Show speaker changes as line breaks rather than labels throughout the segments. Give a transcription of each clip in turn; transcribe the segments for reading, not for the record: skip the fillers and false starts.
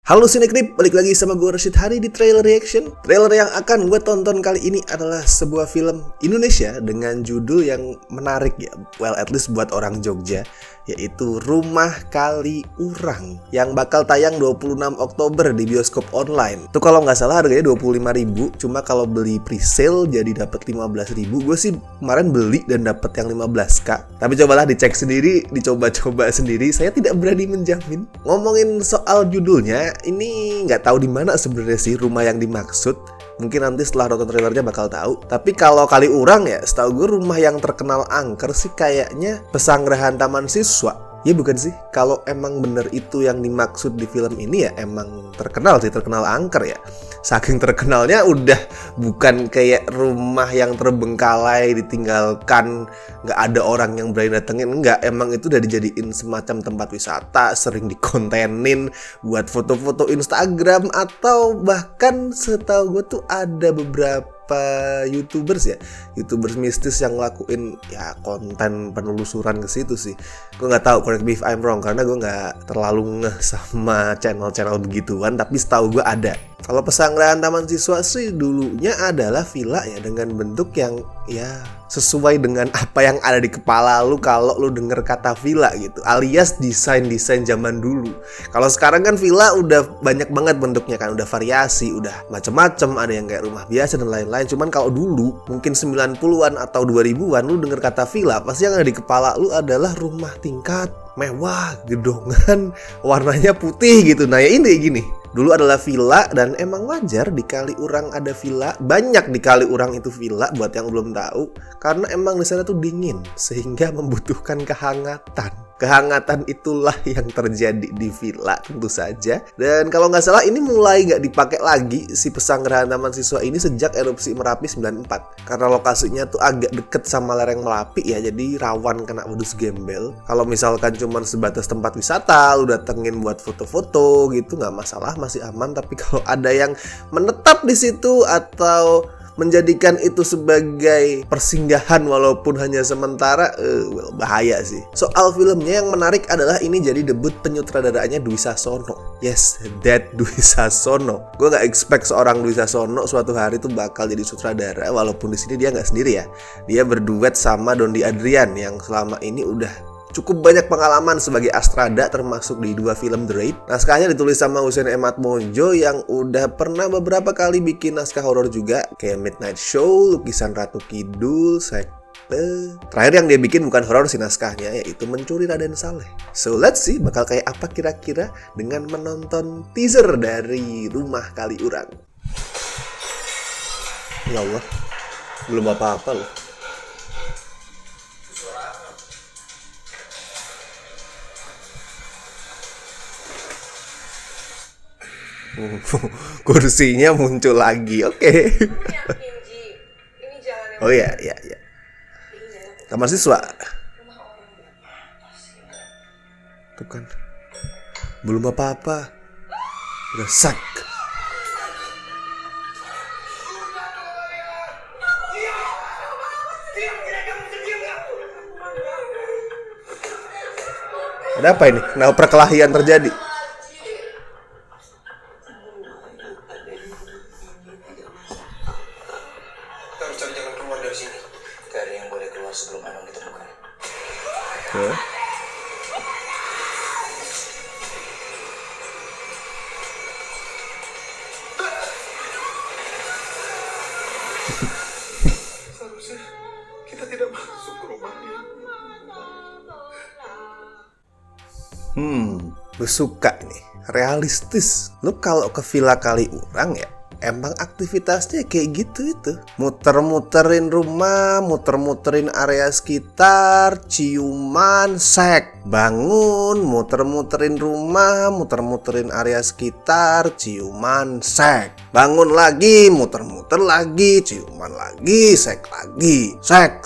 Halo Cinecrip, balik lagi sama gue Rashid Hari di Trailer Reaction. Trailer yang akan gue tonton kali ini adalah sebuah film Indonesia dengan judul yang menarik ya, well at least buat orang Jogja, yaitu Rumah Kali Urang yang bakal tayang 26 Oktober di bioskop online. Itu kalau nggak salah harganya 25.000, cuma kalau beli pre-sale jadi dapat 15.000. Gue sih kemarin beli dan dapat yang 15k. Tapi cobalah dicek sendiri, dicoba-coba sendiri. Saya tidak berani menjamin. Ngomongin soal judulnya, ini nggak tahu di mana sebenarnya sih rumah yang dimaksud. Mungkin nanti setelah nonton trailernya bakal tahu. Tapi kalau Kali Urang ya, setahu gue rumah yang terkenal angker sih kayaknya Pesanggerahan Taman Siswa. Ya bukan sih, kalau emang bener itu yang dimaksud di film ini ya emang terkenal sih, terkenal angker ya. Saking terkenalnya udah bukan kayak rumah yang terbengkalai, ditinggalkan, nggak ada orang yang berani datengin. Enggak, emang itu udah dijadiin semacam tempat wisata, sering dikontenin buat foto-foto Instagram. Atau bahkan setahu gue tuh ada beberapa YouTubers ya, YouTubers mistis yang ngelakuin ya konten penelusuran ke situ sih. Gue nggak tahu, correct me if I'm wrong, karena gue nggak terlalu ngeh sama channel-channel begituan. Tapi setahu gue ada. Kalau Pesanggerahan Taman Siswa sih dulunya adalah villa ya, dengan bentuk yang ya sesuai dengan apa yang ada di kepala lu kalau lu denger kata villa gitu, alias desain-desain zaman dulu. Kalau sekarang kan villa udah banyak banget bentuknya kan, udah variasi, udah macem-macem, ada yang kayak rumah biasa dan lain-lain. Cuman kalau dulu mungkin 90-an atau 2000-an lu denger kata villa, pasti yang ada di kepala lu adalah rumah tingkat mewah, gedongan, warnanya putih gitu. Nah ya ini gini, dulu adalah villa dan emang wajar di Kali Urang ada villa. Banyak di Kali Urang itu villa buat yang belum tahu, karena emang di sana tuh dingin sehingga membutuhkan kehangatan. Kehangatan itulah yang terjadi di villa tentu saja. Dan kalau nggak salah ini mulai nggak dipakai lagi si Pesanggerahan Taman Siswa ini sejak erupsi Merapi 94. Karena lokasinya tuh agak deket sama lereng Merapi ya, jadi rawan kena wedus gembel. Kalau misalkan cuman sebatas tempat wisata, lu datengin buat foto-foto gitu nggak masalah, masih aman. Tapi kalau ada yang menetap di situ atau menjadikan itu sebagai persinggahan walaupun hanya sementara, bahaya sih. Soal filmnya yang menarik adalah ini jadi debut penyutradaranya Dwi Sasono. Yes, that Dwi Sasono. Gue gak expect seorang Dwi Sasono suatu hari tuh bakal jadi sutradara, walaupun di sini dia gak sendiri ya. Dia berduet sama Dondi Adrian yang selama ini udah cukup banyak pengalaman sebagai Astrada, termasuk di 2 film The Raid. Naskahnya ditulis sama Hussein M. Atmojo yang udah pernah beberapa kali bikin naskah horor juga, kayak Midnight Show, Lukisan Ratu Kidul, Sekte. Terakhir yang dia bikin bukan horor sih naskahnya, yaitu Mencuri Raden Saleh. So let's see bakal kayak apa kira-kira dengan menonton teaser dari Rumah Kali Urang. Ya Allah, belum apa-apa loh. Kursinya muncul lagi, oke. Oh ya, ya, ya. Taman Siswa. Tuh kan, belum apa-apa, udah sak. Ada apa ini? Kenapa perkelahian terjadi?
Sebelum Anong ditemukan.
Okay.
Seharusnya kita tidak masuk ke rumah ini.
Gue suka ini, realistis. Lu kalau ke Villa Kali Urang ya, emang aktivitasnya kayak gitu itu. Muter-muterin rumah, muter-muterin area sekitar, ciuman, seks. Bangun, muter-muterin rumah, muter-muterin area sekitar, ciuman, sek. Bangun lagi, muter-muter lagi, ciuman lagi, sek lagi. Sek.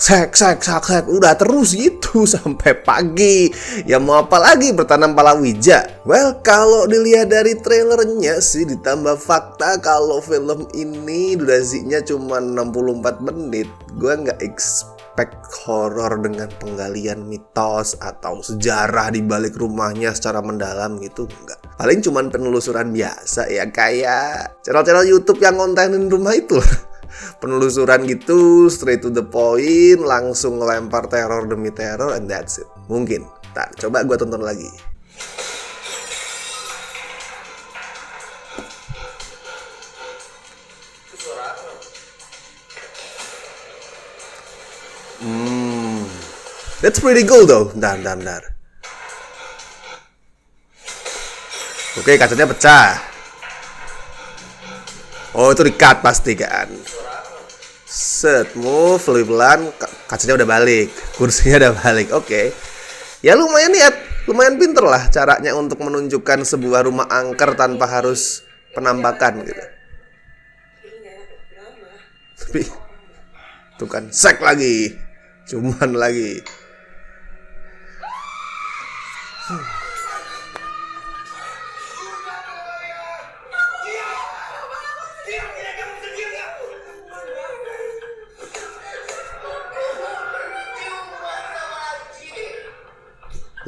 Udah terus gitu sampai pagi. Ya mau apa lagi bertanam palawija? Well, kalau dilihat dari trailernya sih, ditambah fakta kalau film ini durasinya cuma 64 menit, gue nggak expect horor dengan penggalian mitos atau sejarah di balik rumahnya secara mendalam gitu, enggak. Paling cuman penelusuran biasa ya, kayak channel-channel YouTube yang ngontenin rumah itu lah. Penelusuran gitu, straight to the point, langsung ngelempar teror demi teror, and that's it. Mungkin. Ntar, coba gue tonton lagi. That's pretty cool though. Bentar. Oke, kacanya pecah. Oh, itu di-cut pasti kan. Set, move, pelan, kacanya udah balik. Kursinya udah balik, oke. Ya lumayan lumayan pinter lah caranya untuk menunjukkan sebuah rumah angker tanpa harus penampakan gitu. Tapi, tuh kan, sek lagi. Cuman lagi.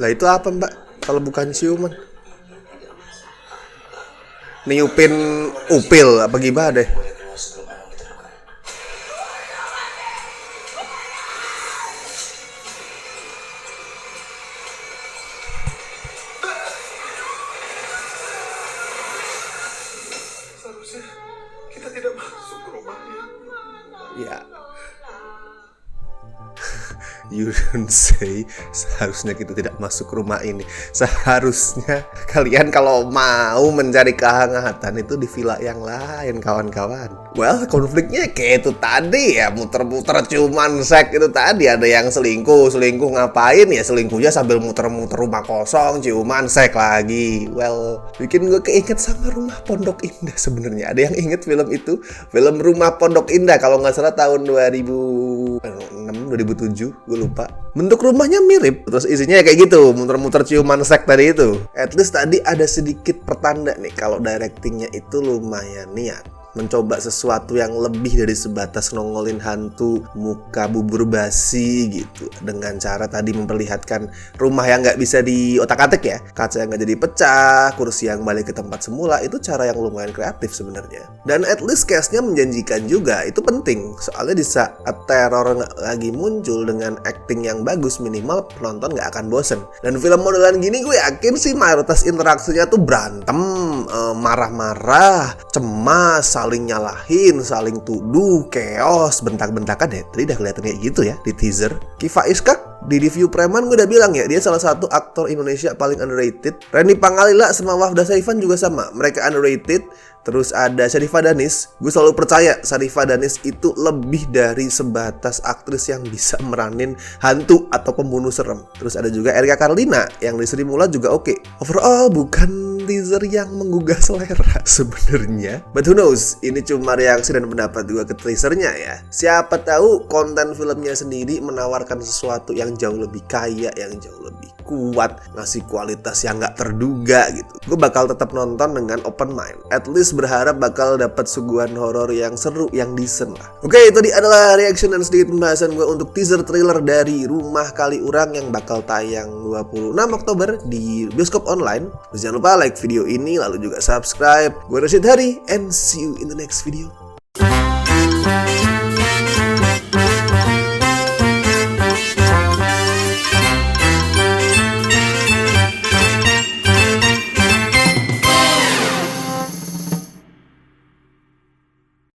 Lah itu apa mbak? Kalau bukan ciuman? Niupin upil apa gimana deh?
Seharusnya kita tidak masuk ke rumah ini.
Ya. You don't say seharusnya kita tidak masuk rumah ini. Seharusnya kalian kalau mau mencari kehangatan itu di villa yang lain, kawan-kawan. Well, konfliknya kayak itu tadi ya, muter-muter ciuman sek itu tadi. Ada yang selingkuh ngapain ya, selingkuhnya sambil muter-muter rumah kosong, ciuman sek lagi. Well, bikin gue keinget sama Rumah Pondok Indah sebenarnya. Ada yang inget film itu? Film Rumah Pondok Indah kalau nggak salah tahun 2006, 2007, gue lupa. Bentuk rumahnya mirip, terus isinya kayak gitu, muter-muter ciuman sek tadi itu. At least tadi ada sedikit pertanda nih kalau directingnya itu lumayan niat, mencoba sesuatu yang lebih dari sebatas nongolin hantu muka bubur basi gitu, dengan cara tadi memperlihatkan rumah yang nggak bisa diotak-atik ya, kaca yang nggak jadi pecah, kursi yang balik ke tempat semula. Itu cara yang lumayan kreatif sebenarnya, dan at least cast-nya menjanjikan juga. Itu penting, soalnya di saat teror lagi muncul dengan acting yang bagus, minimal penonton nggak akan bosen. Dan film modelan gini gue yakin sih mayoritas interaksinya tuh berantem, marah-marah, cemas, saling nyalahin, saling tuduh, chaos, bentak-bentakan ya. Tadi udah kelihatan kayak gitu ya di teaser. Kiva Iskak di review Preman gue udah bilang ya, dia salah satu aktor Indonesia paling underrated. Randy Pangalila sama Wafda Saifan juga sama, mereka underrated. Terus ada Sharifah Danis. Gue selalu percaya Sharifah Danis itu lebih dari sebatas aktris yang bisa meranin hantu atau pembunuh serem. Terus ada juga Erika Karlina yang di Sri Mulat juga oke. Overall bukan teaser yang menggugah selera sebenarnya. But who knows, ini cuma reaksi dan pendapat gue ke teasernya ya. Siapa tahu konten filmnya sendiri menawarkan sesuatu yang jauh lebih kaya, yang jauh lebih kuat, ngasih kualitas yang gak terduga gitu. Gue bakal tetap nonton dengan open mind. At least berharap bakal dapat suguhan horor yang seru, yang decent lah. Oke, itu adalah reaction dan sedikit pembahasan gue untuk teaser trailer dari Rumah Kali Urang yang bakal tayang 26 Oktober di bioskop online. Terus jangan lupa like video ini, lalu juga subscribe. Gue Rashid Hari, and see you in the next video.